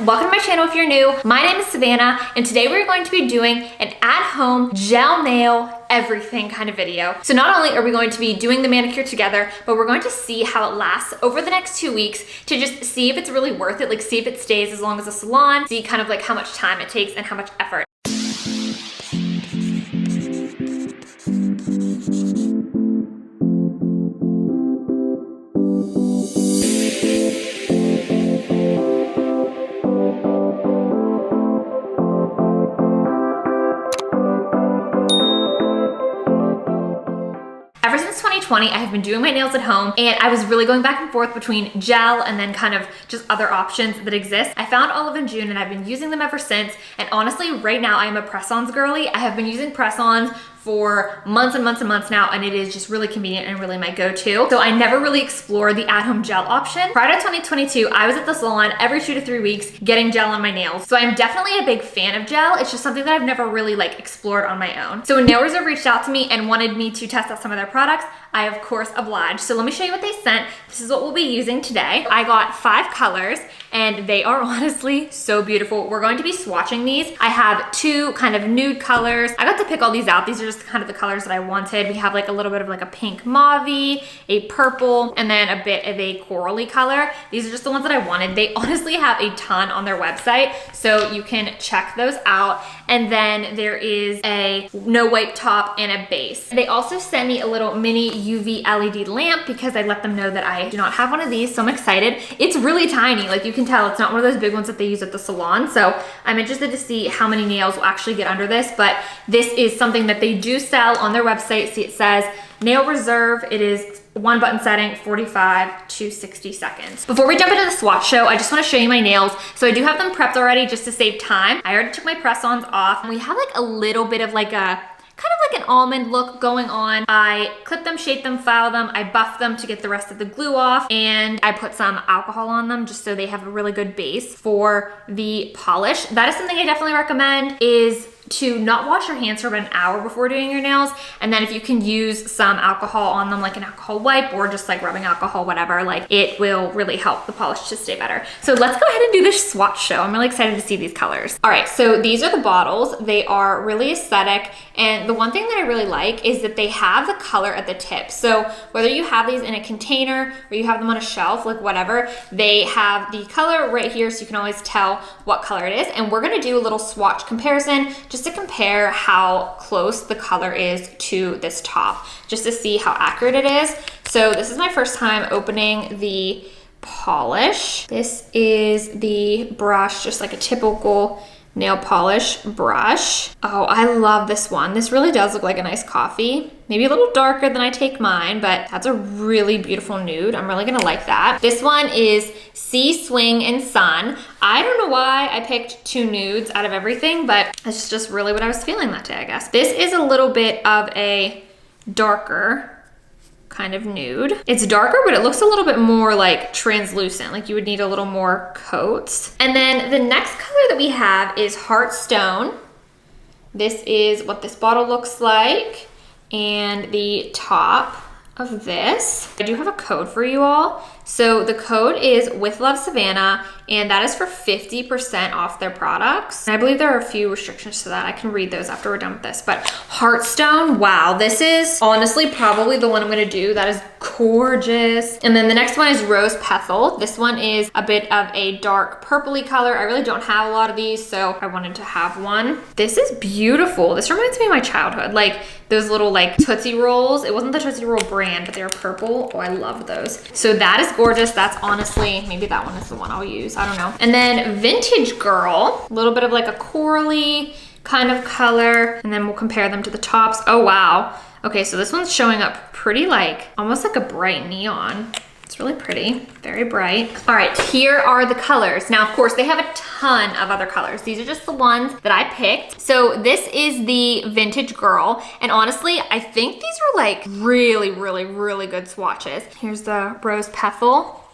welcome to my channel if you're new. My name is Savannah, and today we're going to be doing an at-home gel nail everything kind of video. So not only are we going to be doing the manicure together, but we're going to see how it lasts over the next 2 weeks to just see if it's really worth it, like see if it stays as long as a salon, see kind of like how much time it takes and how much effort. Ever since 2020, I have been doing my nails at home, and I was really going back and forth between gel and then kind of just other options that exist. I found Olive and June, and I've been using them ever since. And honestly, right now I am a press-ons girly. I have been using press-ons for months and months and months now, and it is just really convenient and really my go-to. So I never really explored the at-home gel option. Prior to 2022, I was at the salon every 2 to 3 weeks getting gel on my nails. So I'm definitely a big fan of gel. It's just something that I've never really like explored on my own. So when Nail Reserve reached out to me and wanted me to test out some of their products, I of course obliged. So let me show you what they sent. This is what we'll be using today. I got 5 colors and they are honestly so beautiful. We're going to be swatching these. I have 2 kind of nude colors. I got to pick all these out. These are just kind of the colors that I wanted. We have like a little bit of like a pink mauve, a purple, and then a bit of a corally color. These are just the ones that I wanted. They honestly have a ton on their website, so you can check those out. And then there is a no wipe top and a base. They also sent me a little mini UV LED lamp because I let them know that I do not have one of these, so I'm excited. It's really tiny, like you can tell it's not one of those big ones that they use at the salon, so I'm interested to see how many nails will actually get under this, but this is something that they do sell on their website. See, it says Nail Reserve. It is 1 button setting, 45 to 60 seconds. Before we jump into the swatch show, I just want to show you my nails. So I do have them prepped already just to save time. I already took my press-ons off, and we have like a little bit of like a kind of like an almond look going on. I clip them, shape them, file them, I buff them to get the rest of the glue off, and I put some alcohol on them just so they have a really good base for the polish. That is something I definitely recommend, is to not wash your hands for about an hour before doing your nails, and then if you can use some alcohol on them, like an alcohol wipe or just like rubbing alcohol, whatever, like it will really help the polish to stay better. So let's go ahead and do this swatch show. I'm really excited to see these colors. All right, so these are the bottles. They are really aesthetic, and the one thing that I really like is that they have the color at the tip. So whether you have these in a container or you have them on a shelf, like whatever, they have the color right here, so you can always tell what color it is. And we're gonna do a little swatch comparison just to compare how close the color is to this top, just to see how accurate it is. So this is my first time opening the polish. This is the brush, just like a typical nail polish brush. Oh, I love this one. This really does look like a nice coffee. Maybe a little darker than I take mine, but that's a really beautiful nude. I'm really gonna like that. This one is Sea, Swing, and Sun. I don't know why I picked 2 nudes out of everything, but it's just really what I was feeling that day, I guess. This is a little bit of a darker kind of nude. It's darker, but it looks a little bit more like translucent, like you would need a little more coats. And then the next color that we have is Heartstone. This is what this bottle looks like, and the top of this. I do have a code for you all. So the code is With Love Savannah, and that is for 50% off their products. And I believe there are a few restrictions to that. I can read those after we're done with this. But Heartstone, wow, this is honestly probably the one I'm gonna do. That is gorgeous. And then the next one is Rose Petal. This one is a bit of a dark purpley color. I really don't have a lot of these, so I wanted to have one. This is beautiful. This reminds me of my childhood, like those little like Tootsie Rolls. It wasn't the Tootsie Roll brand, but they were purple. Oh, I love those. So that is gorgeous. That's honestly, maybe that one is the one I'll use. I don't know. And then Vintage Girl, a little bit of like a corally kind of color. And then we'll compare them to the tops. Oh, wow. Okay, so this one's showing up pretty like, almost like a bright neon. It's really pretty, very bright. All right, here are the colors. Now, of course, they have a ton of other colors. These are just the ones that I picked. So this is the Vintage Girl. And honestly, I think these are like really, really, really good swatches. Here's the Rose Petal,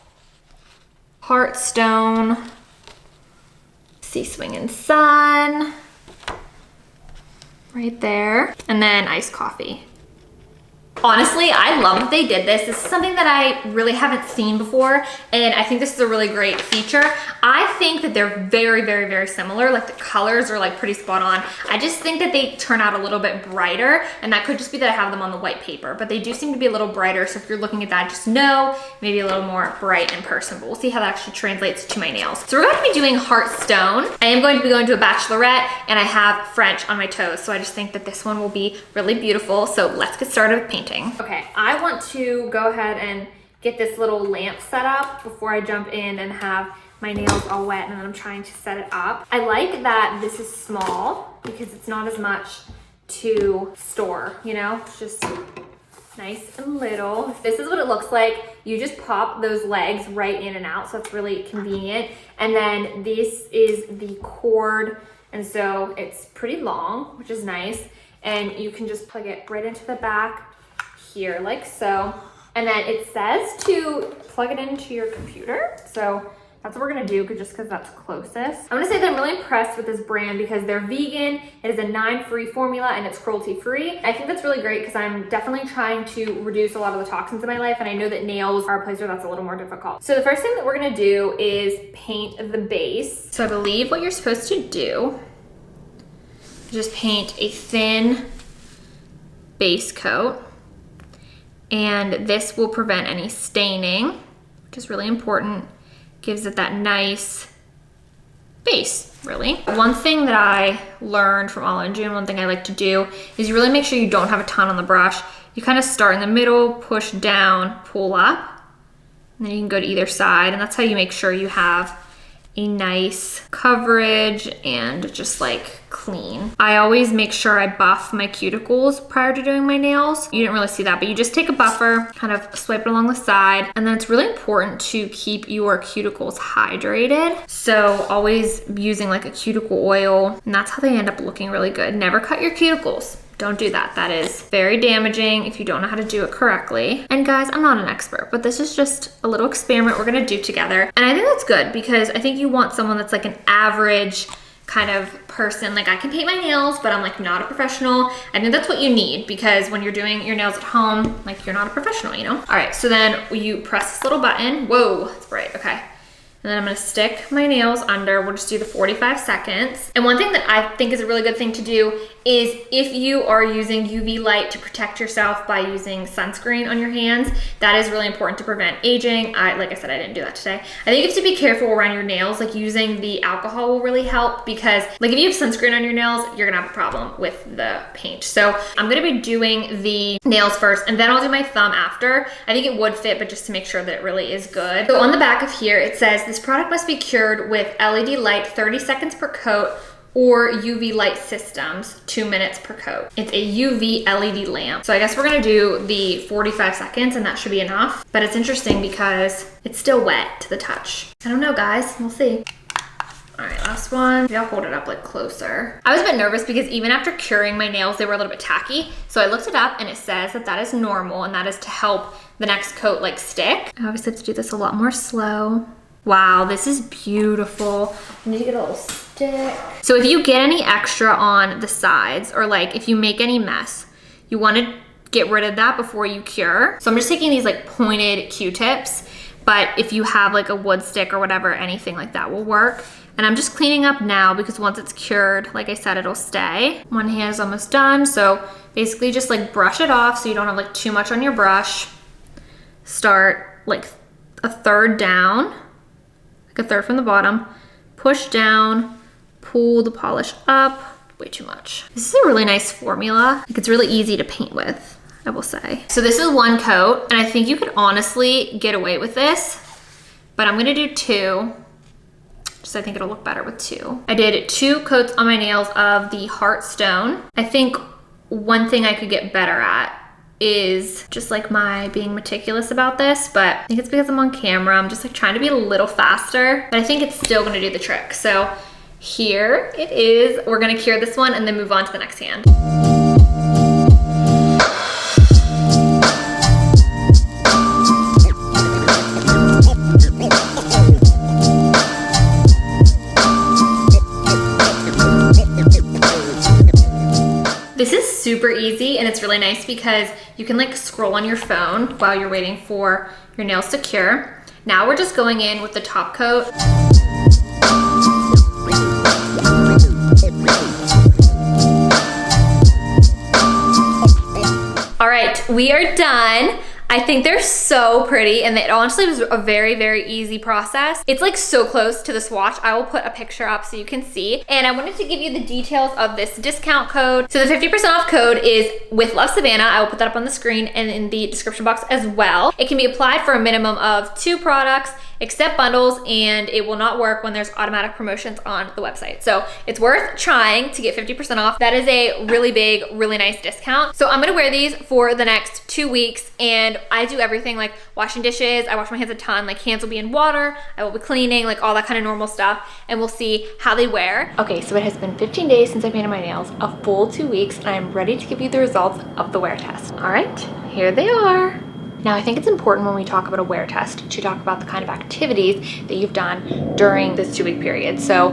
Heartstone, Sea, Swing, and Sun, right there. And then Iced Coffee. Honestly, I love that they did this. This is something that I really haven't seen before, and I think this is a really great feature. I think that they're very, very, very similar. Like the colors are like pretty spot on. I just think that they turn out a little bit brighter, and that could just be that I have them on the white paper, but they do seem to be a little brighter. So if you're looking at that, just know maybe a little more bright in person, but we'll see how that actually translates to my nails. So we're going to be doing Heartstone. I am going to be going to a bachelorette, and I have French on my toes. So I just think that this one will be really beautiful. So let's get started with painting. Okay, I want to go ahead and get this little lamp set up before I jump in and have my nails all wet, and then I'm trying to set it up. I like that this is small because it's not as much to store, you know? It's just nice and little. This is what it looks like. You just pop those legs right in and out, so it's really convenient. And then this is the cord, and so it's pretty long, which is nice. And you can just plug it right into the back here like so, and then it says to plug it into your computer, so that's what we're gonna do just because that's closest. I'm gonna say that I'm really impressed with this brand because they're vegan, it is a 9-free formula, and it's cruelty free. I think that's really great because I'm definitely trying to reduce a lot of the toxins in my life, and I know that nails are a place where that's a little more difficult. So the first thing that we're gonna do is paint the base. So I believe what you're supposed to do is just paint a thin base coat. And this will prevent any staining, which is really important. Gives it that nice base, really. One thing that I learned from Olive and June, one thing I like to do, is you really make sure you don't have a ton on the brush. You kind of start in the middle, push down, pull up, and then you can go to either side, and that's how you make sure you have a nice coverage and just like clean. I always make sure I buff my cuticles prior to doing my nails. You didn't really see that, but you just take a buffer, kind of swipe it along the side, and then it's really important to keep your cuticles hydrated. So always using like a cuticle oil, and that's how they end up looking really good. Never cut your cuticles. Don't do that. That is very damaging if you don't know how to do it correctly. And guys, I'm not an expert, but this is just a little experiment we're gonna do together. And I think that's good because I think you want someone that's like an average kind of person. Like I can paint my nails, but I'm like not a professional. I think that's what you need because when you're doing your nails at home, like you're not a professional, you know? All right, so then you press this little button. Whoa, it's bright, okay. And then I'm gonna stick my nails under. We'll just do the 45 seconds. And one thing that I think is a really good thing to do is if you are using UV light to protect yourself by using sunscreen on your hands, that is really important to prevent aging. Like I said, I didn't do that today. I think you have to be careful around your nails, like using the alcohol will really help because like if you have sunscreen on your nails, you're gonna have a problem with the paint. So I'm gonna be doing the nails first and then I'll do my thumb after. I think it would fit, but just to make sure that it really is good. So on the back of here, it says, this product must be cured with LED light 30 seconds per coat or UV light systems 2 minutes per coat. It's a UV LED lamp. So I guess we're gonna do the 45 seconds and that should be enough. But it's interesting because it's still wet to the touch. I don't know guys, we'll see. All right, last one. Maybe I'll hold it up like closer. I was a bit nervous because even after curing my nails, they were a little bit tacky. So I looked it up and it says that that is normal and that is to help the next coat like stick. I obviously have to do this a lot more slow. Wow, this is beautiful. I need to get a little stick. So if you get any extra on the sides or like if you make any mess, you wanna get rid of that before you cure. So I'm just taking these like pointed Q-tips, but if you have like a wood stick or whatever, anything like that will work. And I'm just cleaning up now because once it's cured, like I said, it'll stay. One hand is almost done. So basically just like brush it off so you don't have like too much on your brush. Start like a third down, like a third from the bottom, push down, pull the polish up, way too much. This is a really nice formula. Like it's really easy to paint with, I will say. So this is one coat and I think you could honestly get away with this, but I'm gonna do two. Just I think it'll look better with two. I did 2 coats on my nails of the Heartstone. I think one thing I could get better at is just like my being meticulous about this, but I think it's because I'm on camera. I'm just like trying to be a little faster, but I think it's still gonna do the trick. So here it is. We're gonna cure this one and then move on to the next hand. This is super easy and it's really nice because you can like scroll on your phone while you're waiting for your nails to cure. Now we're just going in with the top coat. All right, we are done. I think they're so pretty and it honestly was a very, very easy process. It's like so close to the swatch. I will put a picture up so you can see. And I wanted to give you the details of this discount code. So the 50% off code is with Love Savannah. I will put that up on the screen and in the description box as well. It can be applied for a minimum of 2 products, accept bundles, and it will not work when there's automatic promotions on the website. So it's worth trying to get 50% off. That is a really big, really nice discount. So I'm gonna wear these for the next 2 weeks and I do everything like washing dishes. I wash my hands a ton, like hands will be in water. I will be cleaning, like all that kind of normal stuff, and we'll see how they wear. Okay, so it has been 15 days since I painted my nails, a full 2 weeks, and I'm ready to give you the results of the wear test. All right, here they are. Now, I think it's important when we talk about a wear test to talk about the kind of activities that you've done during this 2 week period. So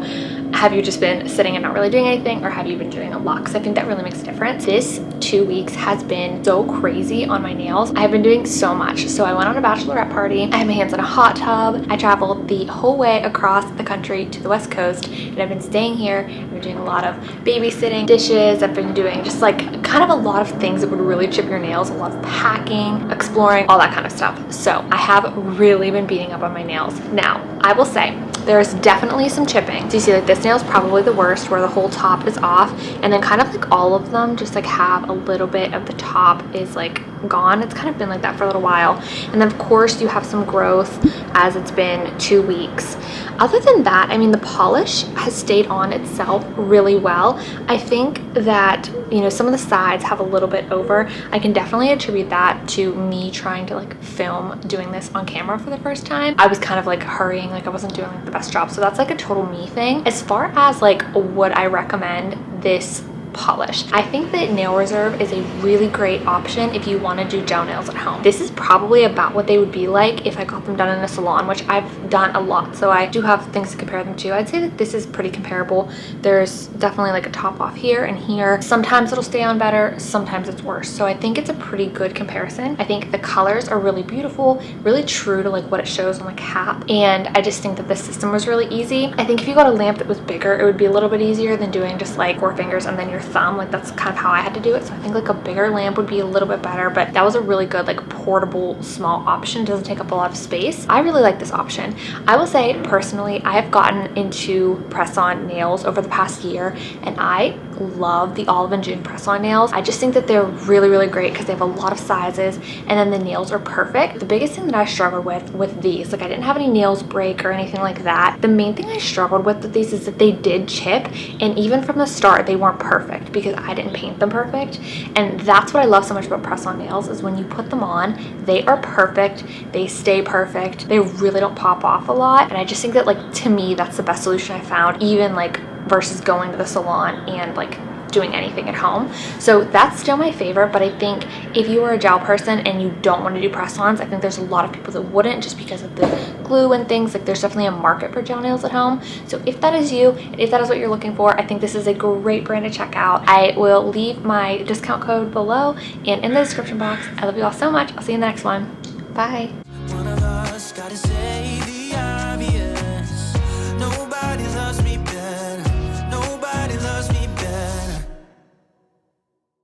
have you just been sitting and not really doing anything, or have you been doing a lot? Because I think that really makes a difference. This 2 weeks has been so crazy on my nails. I've been doing so much. So I went on a bachelorette party. I had my hands in a hot tub. I traveled the whole way across the country to the West Coast, and I've been staying here. I've been doing a lot of babysitting, dishes. I've been doing just like kind of a lot of things that would really chip your nails, a lot of packing, exploring, all that kind of stuff. So I have really been beating up on my nails. Now, I will say there's definitely some chipping. So you see like this nail is probably the worst, where the whole top is off, and then kind of like all of them just like have a little bit of the top is like gone. It's kind of been like that for a little while. And then of course you have some growth as it's been 2 weeks. Other than that, I mean, the polish has stayed on itself really well. I think that, you know, some of the sides have a little bit over. I can definitely attribute that to me trying to like film doing this on camera for the first time. I was kind of like hurrying, like I wasn't doing like the best job. So that's like a total me thing. As far as like would I recommend this polish, I think that Nail Reserve is a really great option if you want to do gel nails at home. This is probably about what they would be like if I got them done in a salon, which I've done a lot, so I do have things to compare them to. I'd say that this is pretty comparable. There's definitely like a top off here and here. Sometimes it'll stay on better, sometimes it's worse. So I think it's a pretty good comparison. I think the colors are really beautiful, really true to like what it shows on the cap, and I just think that the system was really easy. I think if you got a lamp that was bigger, it would be a little bit easier than doing just like 4 fingers and then your thumb. Like that's kind of how I had to do it. So I think like a bigger lamp would be a little bit better, but that was a really good like portable small option. It doesn't take up a lot of space. I really like this option. I will say personally, I have gotten into press-on nails over the past year, and I love the Olive and June press-on nails. I just think that they're really, really great because they have a lot of sizes, and then the nails are perfect. The biggest thing that I struggled with these, like I didn't have any nails break or anything like that. The main thing I struggled with these is that they did chip, and even from the start they weren't perfect because I didn't paint them perfect. And that's what I love so much about press-on nails, is when you put them on, they are perfect, they stay perfect, they really don't pop off a lot. And I just think that like to me that's the best solution I found, even like versus going to the salon and like doing anything at home. So that's still my favorite, but I think if you are a gel person and you don't want to do press-ons, I think there's a lot of people that wouldn't, just because of the glue and things. Like there's definitely a market for gel nails at home. So if that is you, and if that is what you're looking for, I think this is a great brand to check out. I will leave my discount code below and in the description box. I love you all so much. I'll see you in the next one. Bye.